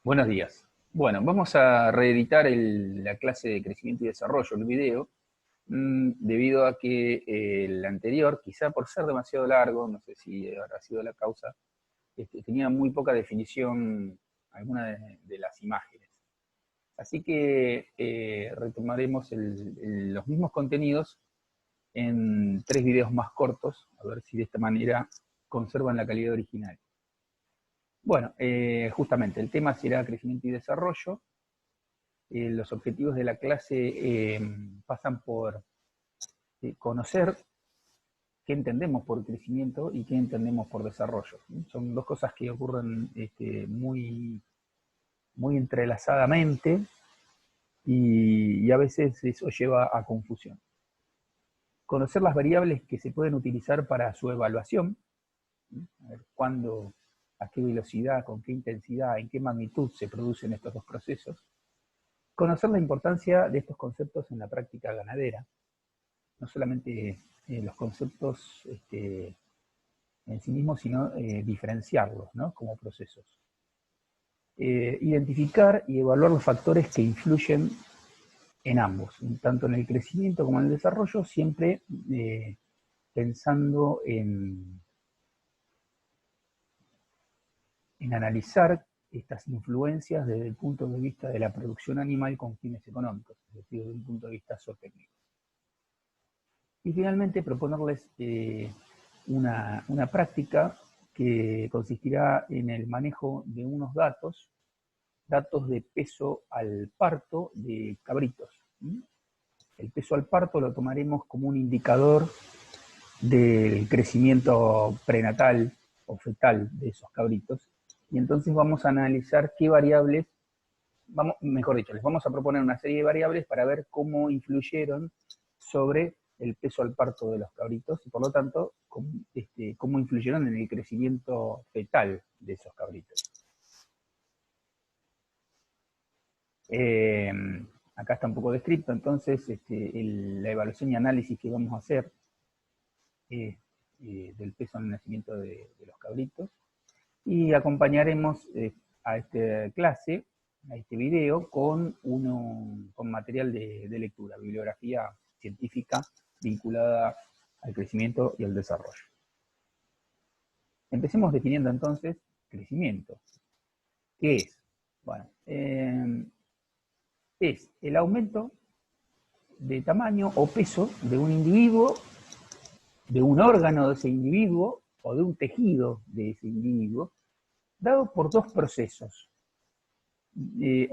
Buenos días. Bueno, vamos a reeditar la clase de crecimiento y desarrollo, el video, debido a que el anterior, quizá por ser demasiado largo, no sé si habrá sido la causa, tenía muy poca definición alguna de las imágenes. Así que retomaremos los mismos contenidos en 3 videos más cortos, a ver si de esta manera conservan la calidad original. Bueno, justamente el tema será crecimiento y desarrollo. Los objetivos de la clase pasan por conocer qué entendemos por crecimiento y qué entendemos por desarrollo. Son dos cosas que ocurren muy entrelazadamente y a veces eso lleva a confusión. Conocer las variables que se pueden utilizar para su evaluación, a ver cuándo, a qué velocidad, con qué intensidad, en qué magnitud se producen estos dos procesos. Conocer la importancia de estos conceptos en la práctica ganadera, no solamente los conceptos en sí mismos, sino diferenciarlos, ¿no?, como procesos. Identificar y evaluar los factores que influyen en ambos, tanto en el crecimiento como en el desarrollo, siempre pensando en analizar estas influencias desde el punto de vista de la producción animal con fines económicos, es decir, desde un punto de vista zootécnico. Y finalmente proponerles una práctica que consistirá en el manejo de unos datos de peso al parto de cabritos. El peso al parto lo tomaremos como un indicador del crecimiento prenatal o fetal de esos cabritos, y entonces vamos a analizar qué variables, mejor dicho, les vamos a proponer una serie de variables para ver cómo influyeron sobre el peso al parto de los cabritos y por lo tanto cómo influyeron en el crecimiento fetal de esos cabritos. Acá está un poco descrito, entonces la evaluación y análisis que vamos a hacer del peso en el nacimiento de los cabritos, y acompañaremos a esta clase, a este video, con material de lectura, bibliografía científica vinculada al crecimiento y al desarrollo. Empecemos definiendo entonces crecimiento. ¿Qué es? Bueno, es el aumento de tamaño o peso de un individuo, de un órgano de ese individuo o de un tejido de ese individuo, dado por dos procesos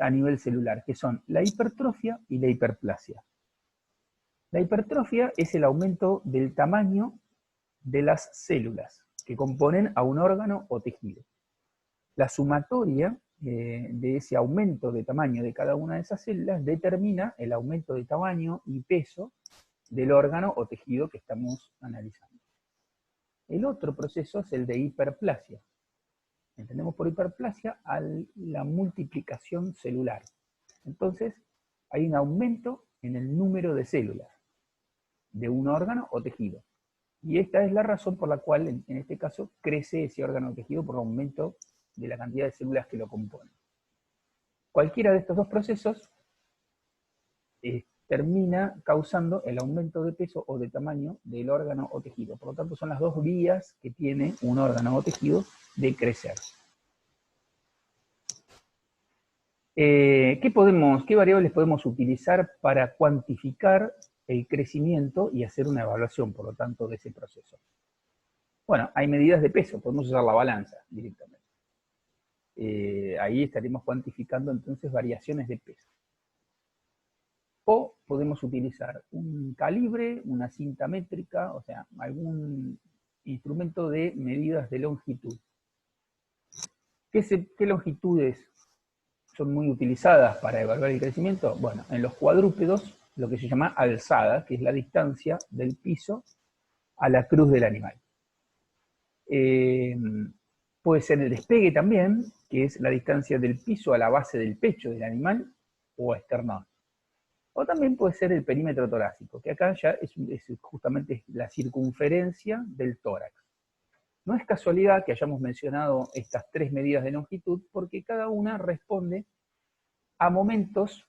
a nivel celular, que son la hipertrofia y la hiperplasia. La hipertrofia es el aumento del tamaño de las células que componen a un órgano o tejido. La sumatoria de ese aumento de tamaño de cada una de esas células determina el aumento de tamaño y peso del órgano o tejido que estamos analizando. El otro proceso es el de hiperplasia. Entendemos por hiperplasia a la multiplicación celular. Entonces, hay un aumento en el número de células de un órgano o tejido. Y esta es la razón por la cual, en este caso, crece ese órgano o tejido por aumento de la cantidad de células que lo componen. Cualquiera de estos dos procesos termina causando el aumento de peso o de tamaño del órgano o tejido. Por lo tanto, son las dos vías que tiene un órgano o tejido de crecer. ¿Qué variables podemos utilizar para cuantificar el crecimiento y hacer una evaluación, por lo tanto, de ese proceso? Bueno, hay medidas de peso, podemos usar la balanza directamente. Ahí estaremos cuantificando entonces variaciones de peso. O podemos utilizar un calibre, una cinta métrica, o sea, algún instrumento de medidas de longitud. ¿Qué longitudes son muy utilizadas para evaluar el crecimiento? Bueno, en los cuadrúpedos, lo que se llama alzada, que es la distancia del piso a la cruz del animal. Puede ser el despegue también, que es la distancia del piso a la base del pecho del animal o esternón. O también puede ser el perímetro torácico, que acá ya es justamente la circunferencia del tórax. No es casualidad que hayamos mencionado estas 3 medidas de longitud, porque cada una responde a momentos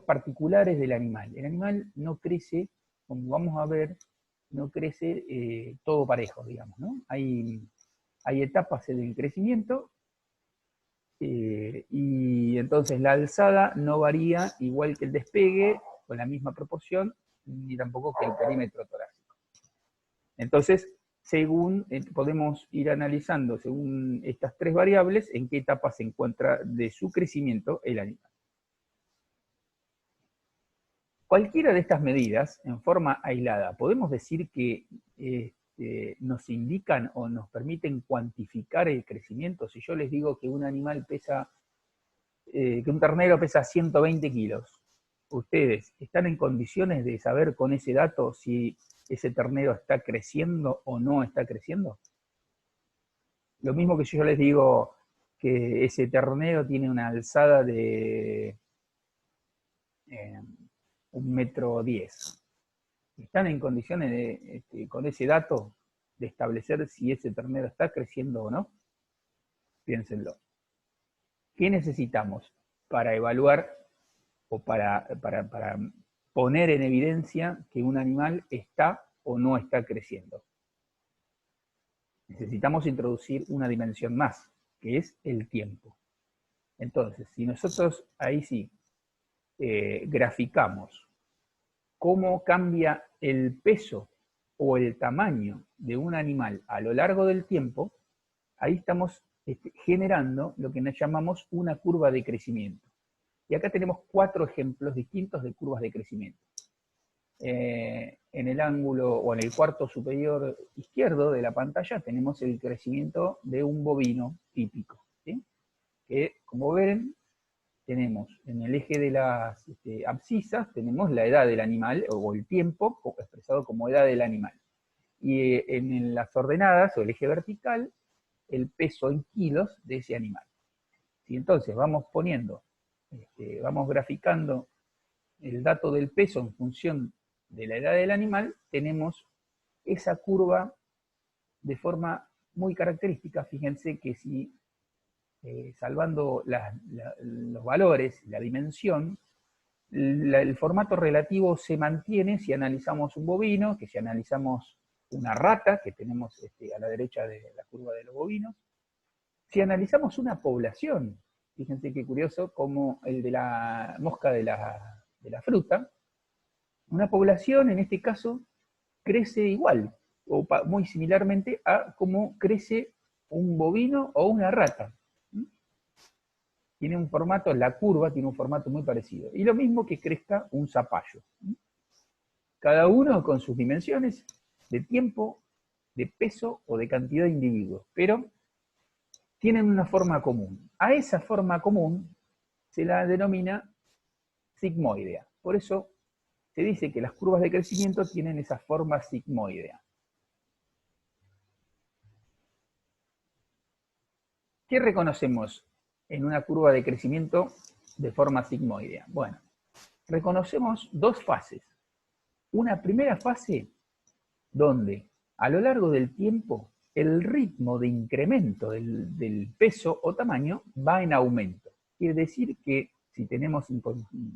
particulares del animal. El animal no crece, como vamos a ver, no crece todo parejo, digamos, ¿no? Hay etapas en el crecimiento, y entonces la alzada no varía igual que el despegue, con la misma proporción, ni tampoco que el perímetro torácico. Entonces, podemos ir analizando, según estas 3 variables, en qué etapa se encuentra de su crecimiento el animal. Cualquiera de estas medidas, en forma aislada, podemos decir que nos indican o nos permiten cuantificar el crecimiento. Si yo les digo que un animal pesa, que un ternero pesa 120 kilos, ¿ustedes están en condiciones de saber con ese dato si ese ternero está creciendo o no está creciendo? Lo mismo que yo les digo que ese ternero tiene una alzada de 1,10 m. ¿Están en condiciones de, con ese dato, de establecer si ese ternero está creciendo o no? Piénsenlo. ¿Qué necesitamos para evaluar o para poner en evidencia que un animal está o no está creciendo? Necesitamos introducir una dimensión más, que es el tiempo. Entonces, si nosotros ahí sí graficamos cómo cambia el peso o el tamaño de un animal a lo largo del tiempo, ahí estamos generando lo que nos llamamos una curva de crecimiento. Y acá tenemos 4 ejemplos distintos de curvas de crecimiento. En el ángulo o en el cuarto superior izquierdo de la pantalla tenemos el crecimiento de un bovino típico, ¿sí? Que, como ven, tenemos en el eje de las abscisas, tenemos la edad del animal, o el tiempo, expresado como edad del animal. Y en las ordenadas, o el eje vertical, el peso en kilos de ese animal. ¿Sí? Entonces vamos poniendo, vamos graficando el dato del peso en función de la edad del animal, tenemos esa curva de forma muy característica. Fíjense que si salvando los valores, la dimensión, el formato relativo se mantiene si analizamos un bovino, que si analizamos una rata, que tenemos a la derecha de la curva de los bovinos, si analizamos una población, fíjense qué curioso, como el de la mosca de la fruta, una población en este caso crece igual, o muy similarmente a cómo crece un bovino o una rata. Tiene un formato, la curva tiene un formato muy parecido. Y lo mismo que crezca un zapallo. Cada uno con sus dimensiones de tiempo, de peso o de cantidad de individuos, pero tienen una forma común. A esa forma común se la denomina sigmoidea. Por eso se dice que las curvas de crecimiento tienen esa forma sigmoidea. ¿Qué reconocemos en una curva de crecimiento de forma sigmoidea? Bueno, reconocemos 2 fases. Una primera fase donde a lo largo del tiempo el ritmo de incremento del peso o tamaño va en aumento. Quiere decir que si tenemos,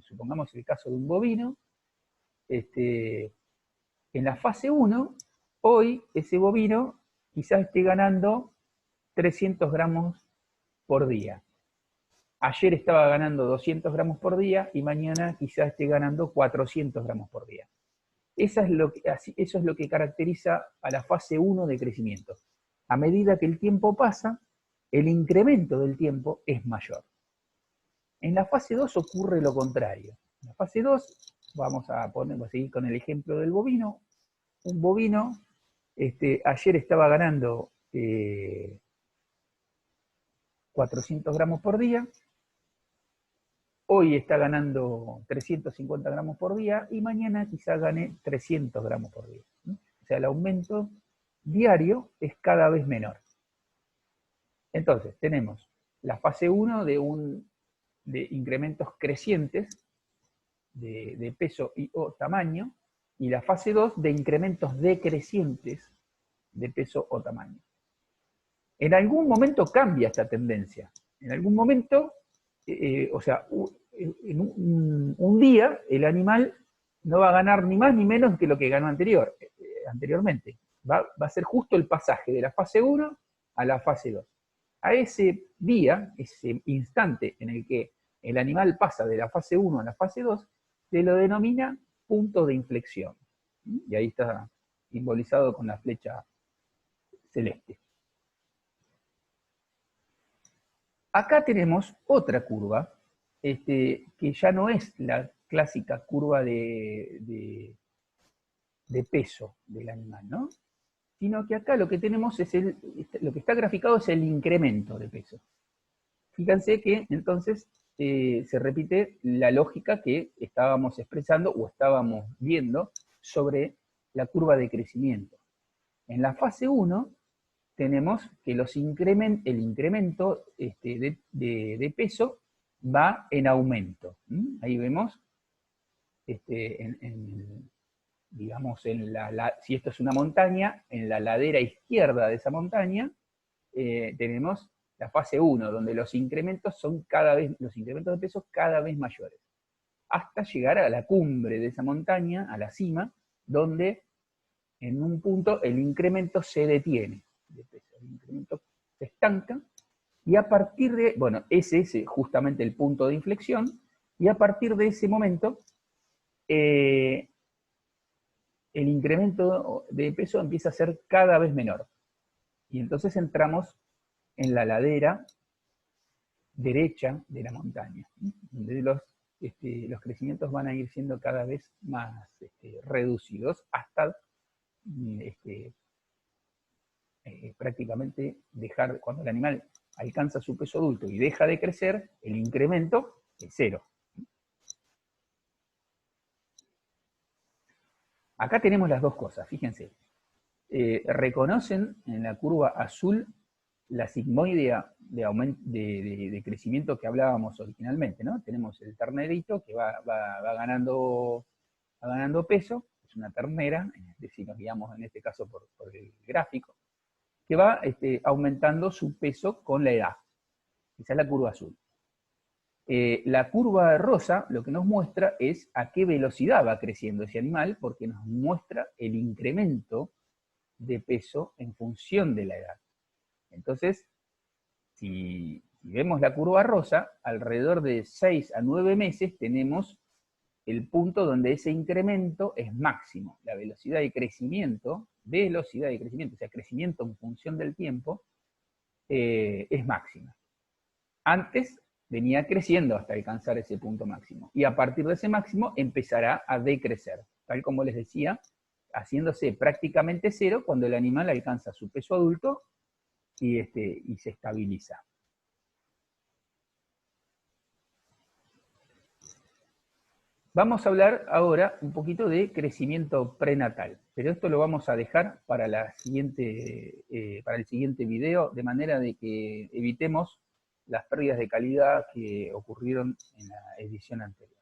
supongamos el caso de un bovino, en la fase 1, hoy ese bovino quizás esté ganando 300 gramos por día. Ayer estaba ganando 200 gramos por día y mañana quizás esté ganando 400 gramos por día. Eso es lo que caracteriza a la fase 1 de crecimiento. A medida que el tiempo pasa, el incremento del tiempo es mayor. En la fase 2 ocurre lo contrario. En la fase 2, vamos a seguir con el ejemplo del bovino. Un bovino, ayer estaba ganando 400 gramos por día, hoy está ganando 350 gramos por día y mañana quizá gane 300 gramos por día. O sea, el aumento diario es cada vez menor. Entonces, tenemos la fase 1 de incrementos crecientes de peso y o tamaño, y la fase 2 de incrementos decrecientes de peso o tamaño. En algún momento cambia esta tendencia. En algún momento, o sea, en un día el animal no va a ganar ni más ni menos que lo que ganó anteriormente. Va a ser justo el pasaje de la fase 1 a la fase 2. A ese día, ese instante en el que el animal pasa de la fase 1 a la fase 2, se lo denomina punto de inflexión. Y ahí está simbolizado con la flecha celeste. Acá tenemos otra curva, que ya no es la clásica curva de peso del animal, ¿no? Sino que acá lo que tenemos es lo que está graficado es el incremento de peso. Fíjense que entonces se repite la lógica que estábamos expresando o estábamos viendo sobre la curva de crecimiento. En la fase 1 tenemos que el incremento de peso va en aumento. Ahí vemos, digamos, si esto es una montaña, en la ladera izquierda de esa montaña tenemos la fase 1, donde los incrementos de peso cada vez mayores, hasta llegar a la cumbre de esa montaña, a la cima, donde en un punto el incremento se detiene de peso, el incremento se estanca, y a partir de, bueno, ese es justamente el punto de inflexión, y a partir de ese momento, el incremento de peso empieza a ser cada vez menor. Y entonces entramos en la ladera derecha de la montaña, donde los crecimientos van a ir siendo cada vez más reducidos hasta prácticamente cuando el animal alcanza su peso adulto y deja de crecer, el incremento es cero. Acá tenemos las dos cosas, fíjense. Reconocen en la curva azul la sigmoidea de crecimiento que hablábamos originalmente, ¿no? Tenemos el ternerito que va ganando peso, es una ternera, si nos guiamos en este caso por el gráfico, que va aumentando su peso con la edad. Esa es la curva azul. La curva rosa lo que nos muestra es a qué velocidad va creciendo ese animal, porque nos muestra el incremento de peso en función de la edad. Entonces, si vemos la curva rosa, alrededor de 6 a 9 meses tenemos el punto donde ese incremento es máximo. La velocidad de crecimiento, o sea, crecimiento en función del tiempo, es máxima. Antes venía creciendo hasta alcanzar ese punto máximo. Y a partir de ese máximo empezará a decrecer. Tal como les decía, haciéndose prácticamente cero cuando el animal alcanza su peso adulto y se estabiliza. Vamos a hablar ahora un poquito de crecimiento prenatal, pero esto lo vamos a dejar para el siguiente video, de manera de que evitemos las pérdidas de calidad que ocurrieron en la edición anterior.